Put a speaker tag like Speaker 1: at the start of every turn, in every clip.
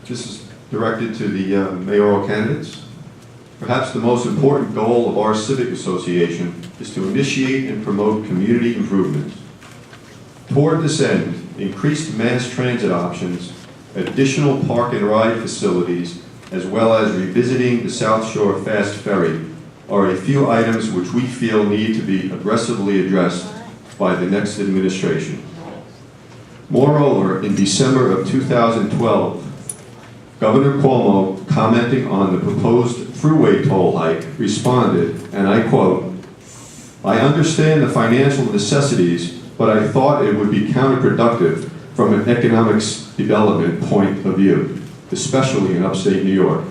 Speaker 1: This is directed to the mayoral candidates. Perhaps the most important goal of our civic association is to initiate and promote community improvements. Toward this end, increased mass transit options, additional park and ride facilities, as well as revisiting the South Shore Fast Ferry are a few items which we feel need to be aggressively addressed by the next administration. Moreover, in December of 2012, Governor Cuomo, commenting on the proposed thruway toll hike, responded, and I quote, "I understand the financial necessities, but I thought it would be counterproductive from an economics development point of view, especially in upstate New York."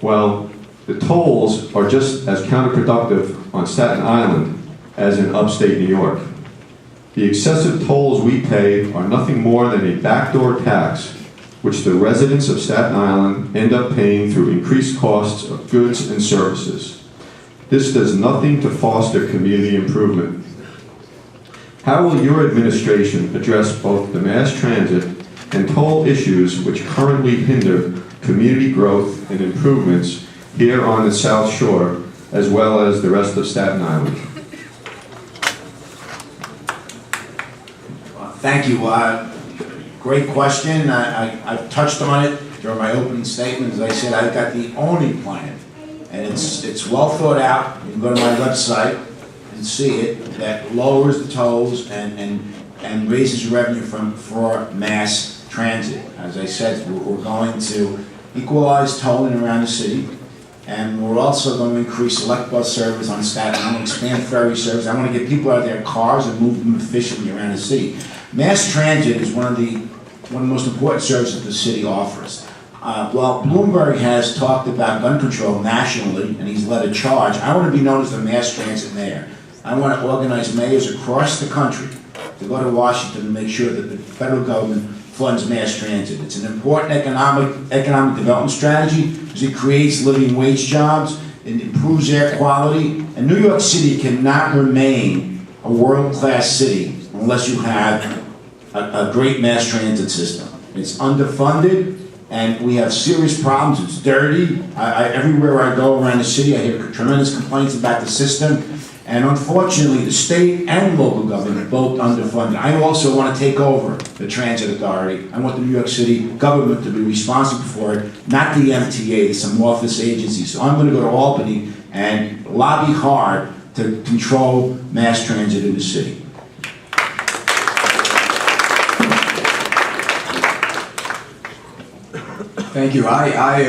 Speaker 1: Well, the tolls are just as counterproductive on Staten Island as in upstate New York. The excessive tolls we pay are nothing more than a backdoor tax which the residents of Staten Island end up paying through increased costs of goods and services. This does nothing to foster community improvement. How will your administration address both the mass transit and toll issues which currently hinder community growth and improvements here on the South Shore, as well as the rest of Staten Island?
Speaker 2: Thank you. Great question. I've touched on it during my opening statement. As I said, I've got the only plan, and it's well thought out. You can go to my website and see it, that lowers the tolls and raises revenue for mass transit. As I said, we're going to equalize tolling around the city, and we're also going to increase select bus service on Staten Island, expand ferry service. I want to get people out of their cars and move them efficiently around the city. Mass transit is one of the most important services the city offers. While Bloomberg has talked about gun control nationally, and he's led a charge, I want to be known as the mass transit mayor. I want to organize mayors across the country to go to Washington and make sure that the federal government funds mass transit. It's an important economic development strategy because it creates living wage jobs, it improves air quality, and New York City cannot remain a world-class city unless you have a great mass transit system. It's underfunded, and we have serious problems. It's dirty. Everywhere I go around the city, I hear tremendous complaints about the system. And unfortunately, the state and local government are both underfunded. I also want to take over the transit authority. I want the New York City government to be responsible for it, not the MTA, some office agency. So I'm going to go to Albany and lobby hard to control mass transit in the city.
Speaker 3: Thank you. I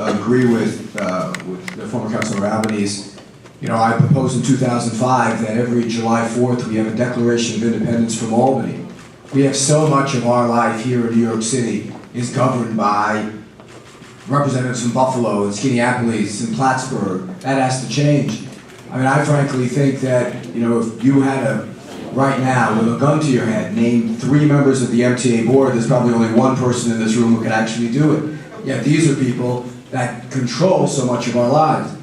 Speaker 3: agree with the former Councilor Albanese. You know, I proposed in 2005 that every July 4th we have a Declaration of Independence from Albany. We have so much of our life here in New York City is governed by representatives from Buffalo and Skaneateles and Plattsburgh. That has to change. I mean, I frankly think that, you know, if you had right now, with a gun to your head, name 3 members of the MTA board, there's probably only one person in this room who can actually do it. Yet these are people that control so much of our lives.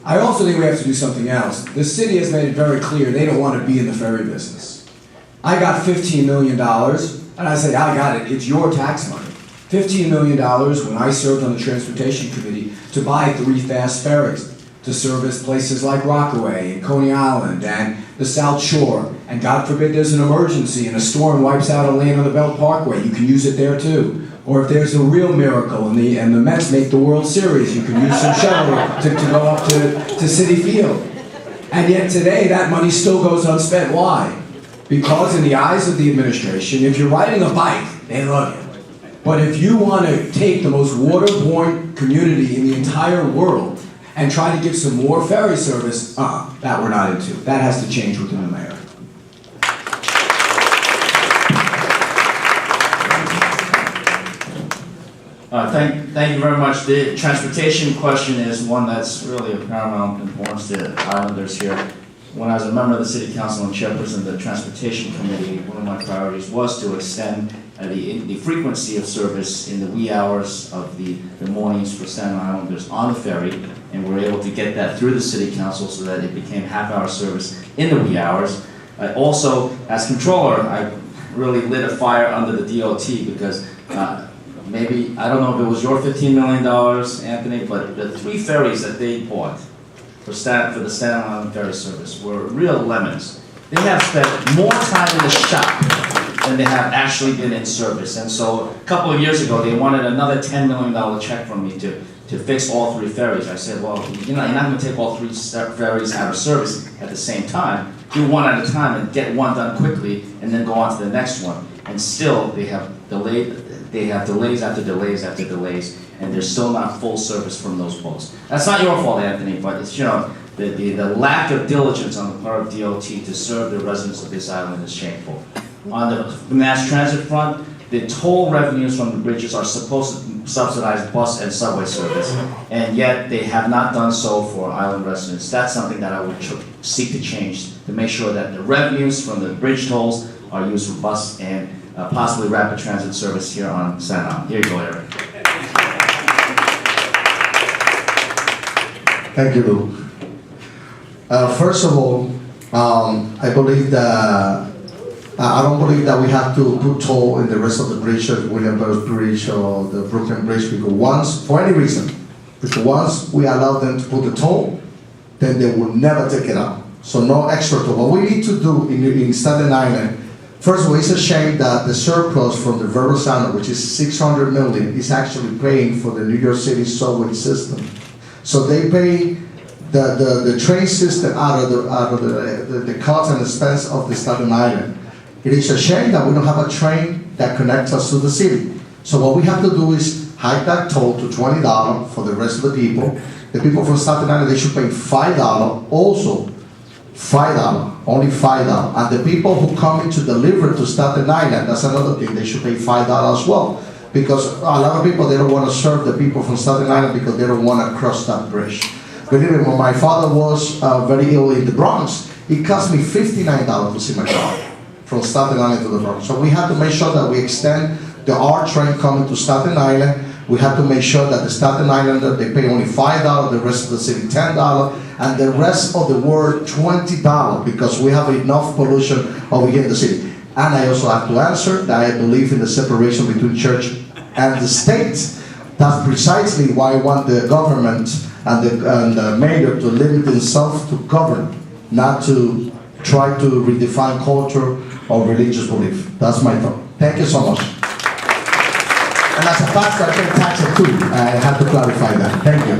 Speaker 3: I also think we have to do something else. The city has made it very clear they don't want to be in the ferry business. I got $15 million, and I say, I got it, it's your tax money. $15 million when I served on the Transportation Committee to buy 3 fast ferries to service places like Rockaway and Coney Island and the South Shore. And God forbid there's an emergency and a storm wipes out a lane on the Belt Parkway, you can use it there too. Or if there's a real miracle and the Mets make the World Series, you can use some shuttle to go up to Citi Field. And yet today that money still goes unspent. Why? Because in the eyes of the administration, if you're riding a bike, they love you. But if you want to take the most waterborne community in the entire world and try to give some more ferry service, that we're not into. That has to change within the mayor.
Speaker 4: Thank you very much. The transportation question is one that's really of paramount importance to Islanders here. When I was a member of the City Council and chairperson of the Transportation Committee, one of my priorities was to extend the frequency of service in the wee hours of the mornings for Staten Islanders on the ferry, and we were able to get that through the City Council so that it became half-hour service in the wee hours. Also, as controller, I really lit a fire under the DOT because maybe, I don't know if it was your $15 million, Anthony, but the 3 ferries that they bought for the Staten Island ferry service were real lemons. They have spent more time in the shop than they have actually been in service. And so a couple of years ago, they wanted another $10 million check from me to fix all 3 ferries. I said, well, you're not going to take all 3 ferries out of service at the same time. Do one at a time and get one done quickly, and then go on to the next one. And still, they have delays after delays after delays, and they're still not full service from those boats. That's not your fault, Anthony, but it's, the lack of diligence on the part of DOT to serve the residents of this island is shameful. On the mass transit front, the toll revenues from the bridges are supposed to subsidize bus and subway service, and yet they have not done so for island residents. That's something that I would seek to change, to make sure that the revenues from the bridge tolls are used for bus and possibly rapid transit service here on Staten Island. Here you go, Eric.
Speaker 5: Thank you, Lou. First of all, I believe that I don't believe that we have to put toll in the rest of the bridges, Williamsburg Bridge or the Brooklyn Bridge, because once we allow them to put the toll, then they will never take it out. So no extra toll. What we need to do in Staten Island, first of all, it's a shame that the surplus from the Verrazano, which is $600 million, is actually paying for the New York City subway system. So they pay the train system out of the cost and expense of the Staten Island. It is a shame that we don't have a train that connects us to the city. So what we have to do is hike that toll to $20 for the rest of the people. The people from Staten Island, they should pay $5 also. $5, only $5. And the people who come in to deliver to Staten Island, that's another thing, they should pay $5 as well. Because a lot of people, they don't want to serve the people from Staten Island because they don't want to cross that bridge. Believe me, when my father was very ill in the Bronx, it cost me $59 to see my father from Staten Island to the Bronx. So we have to make sure that we extend the R train coming to Staten Island. We have to make sure that the Staten Islander, they pay only $5, the rest of the city $10, and the rest of the world $20, because we have enough pollution over here in the city. And I also have to answer that I believe in the separation between church and the state. That's precisely why I want the government and the mayor to limit themselves to govern, not to try to redefine culture or religious belief. That's my thought. Thank you so much. And as a pastor, I pay taxes too. I have to clarify that. Thank you.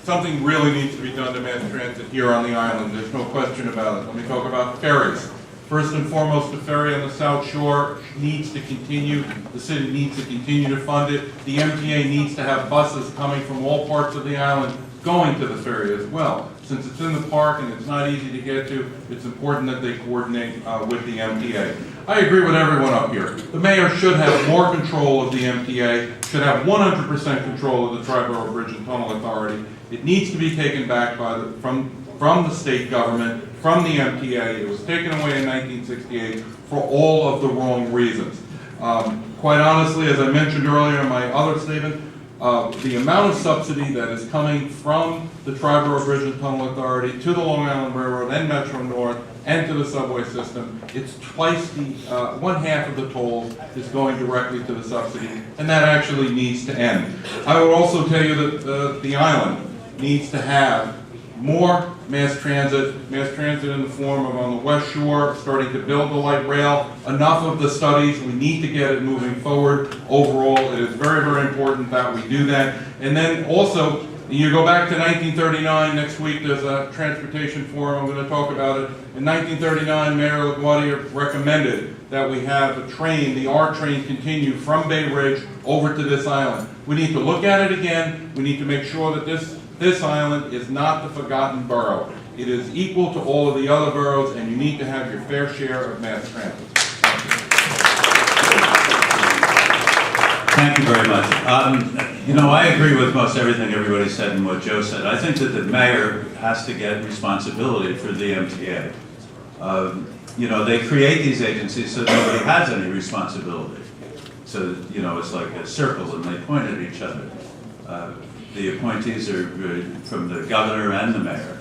Speaker 6: Something really needs to be done to mass transit here on the island. There's no question about it. Let me talk about ferries. First and foremost, the ferry on the South Shore needs to continue. The city needs to continue to fund it. The MTA needs to have buses coming from all parts of the island going to the ferry as well. Since it's in the park and it's not easy to get to, it's important that they coordinate with the MTA. I agree with everyone up here. The mayor should have more control of the MTA, should have 100% control of the Triborough Bridge and Tunnel Authority. It needs to be taken back from the state government, from the MTA. It was taken away in 1968 for all of the wrong reasons. Quite honestly, as I mentioned earlier in my other statement, the amount of subsidy that is coming from the Triborough Bridge and Tunnel Authority to the Long Island Railroad and Metro North and to the subway system, it's twice the, 1/2 of the tolls is going directly to the subsidy, and that actually needs to end. I would also tell you that the island needs to have more mass transit in the form of on the West Shore, starting to build the light rail. Enough of the studies, we need to get it moving forward. Overall, it is very, very important that we do that. And then also, you go back to 1939, next week there's a transportation forum, I'm going to talk about it. In 1939, Mayor LaGuardia recommended that we have a train, the R train, continue from Bay Ridge over to this island. We need to look at it again. We need to make sure that this island is not the forgotten borough. It is equal to all of the other boroughs, and you need to have your fair share of mass transit.
Speaker 7: Thank you very much. I agree with most everything everybody said and what Joe said. I think that the mayor has to get responsibility for the MTA. They create these agencies so nobody has any responsibility. So, it's like a circle and they point at each other. The appointees are from the governor and the mayor.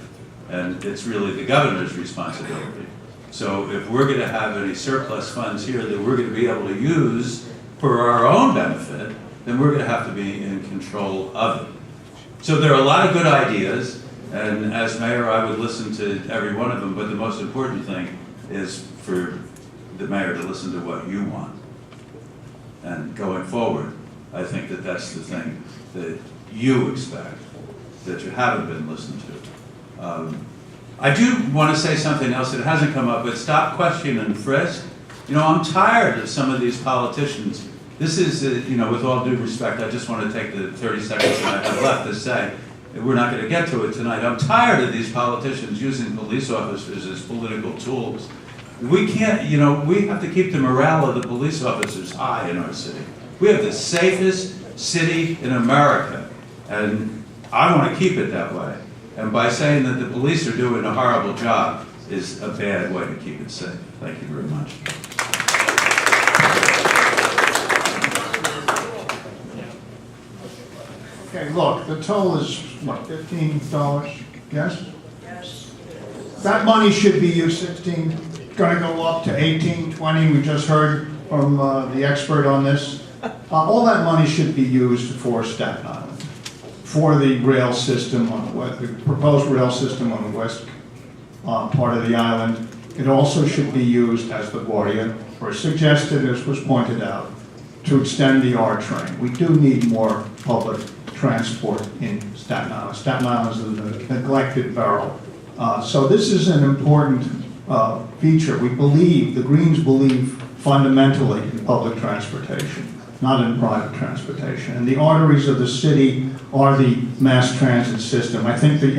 Speaker 7: and it's really the governor's responsibility. So if we're going to have any surplus funds here that we're going to be able to use for our own benefit, then we're going to have to be in control of it. So there are a lot of good ideas, and as mayor, I would listen to every one of them, but the most important thing is for the mayor to listen to what you want. And going forward, I think that that's the thing that you expect, that you haven't been listened to. I do want to say something else that hasn't come up, but stop, question, and frisk. You know, I'm tired of some of these politicians. This is, you know, with all due respect, I just want to take the 30 seconds that I have left to say, we're not going to get to it tonight. I'm tired of these politicians using police officers as political tools. We can't, you know, we have to keep the morale of the police officers high in our city. We have the safest city in America, and I want to keep it that way. And by saying that the police are doing a horrible job is a bad way to keep it safe. Thank you very much.
Speaker 8: Okay, look, the toll is, what, $15, yes?
Speaker 9: Yes.
Speaker 8: That money should be used, 16, gonna go up to 18, 20, we just heard from the expert on this. All that money should be used for Staten Island, for the rail system on the west, the proposed rail system on the west part of the island. It also should be used as the Guardia, or suggested, as was pointed out, to extend the R train. We do need more public transport in Staten Island. Staten Island is a neglected borough. So this is an important feature. We believe, the Greens believe fundamentally in public transportation, not in private transportation. And the arteries of the city are the mass transit system. I think the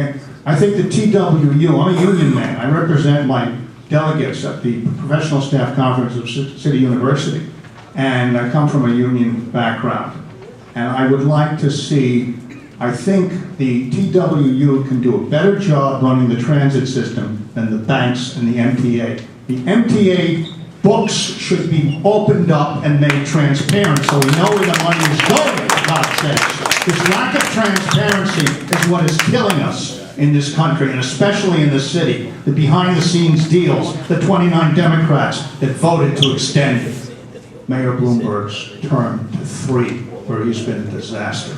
Speaker 8: TWU, I'm a union man. I represent my delegates at the Professional Staff Conference of City University. And I come from a union background. And I would like to see, I think the TWU can do a better job running the transit system than the banks and the MTA. The MTA books should be opened up and made transparent so we know where the money is going, for God's sakes. This lack of transparency is what is killing us in this country, and especially in the city. The behind-the-scenes deals, the 29 Democrats that voted to extend Mayor Bloomberg's term to 3, where he's been a disaster.